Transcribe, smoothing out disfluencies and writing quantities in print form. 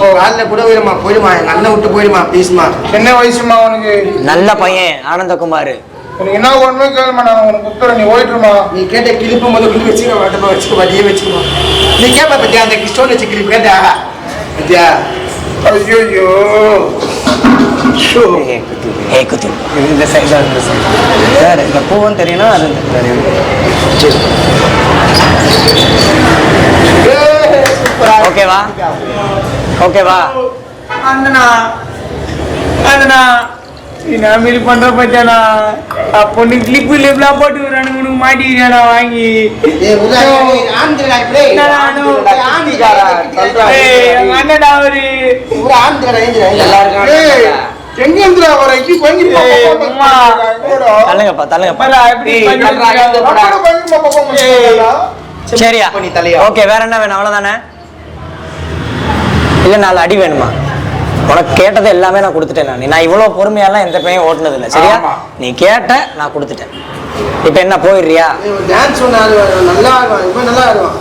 காலில் கூட போயிருமா போயிடுமா எங்க அண்ணன் விட்டு போயிடுமா ப்ளீஸ்மா. என்ன வயசுமா உனக்கு? நல்ல பையன் ஆனந்தகுமார். எனக்கு என்ன ஒண்ணுமே கேளுமா, நான் உனக்கு உத்தர நீ ஓயிட்டுருமா. நீ கேட்ட கிளிப்பு முதல் கொண்டு வச்சுக்க வாட்டமா வச்சுக்க வட்டியே வச்சுக்கோ. நீ கேட்ப பத்தியா அந்த ஸ்டோன் வச்சு கிளிப்பு கேட்டா பத்தியா? ஐயோ குத்தி இந்த சைடு சார் இந்த பூவும் தெரியணும் அது ஓகேவா ஓகேவா? அண்ணனா அண்ணனா நான் மீறி பண்ற பச்சானா பொண்ணு கிளிப்பு லிப்லாம் போட்டு விடுறானுங்க, உனக்கு மாட்டிக்கிறியாடா வாங்கி. அண்ணடா அவரு எங்க வர தள்ளுங்கப்பா தள்ளுங்கப்பா. சரியா ஓகே, வேற என்ன வேணும்? அவ்வளவுதானே? இல்ல 4 அடி வேணுமா? உனக்கு கேட்டது எல்லாமே நான் கொடுத்துட்டேன். நான் இவ்வளவு பொறுமையெல்லாம் எந்த பையன் ஓட்டுனது இல்லை. சரியா? நீ கேட்ட நான் கொடுத்துட்டேன். இப்ப என்ன போயிடுறியா? டான்ஸ் நல்லா இருக்கும், நல்லா இருக்கும்.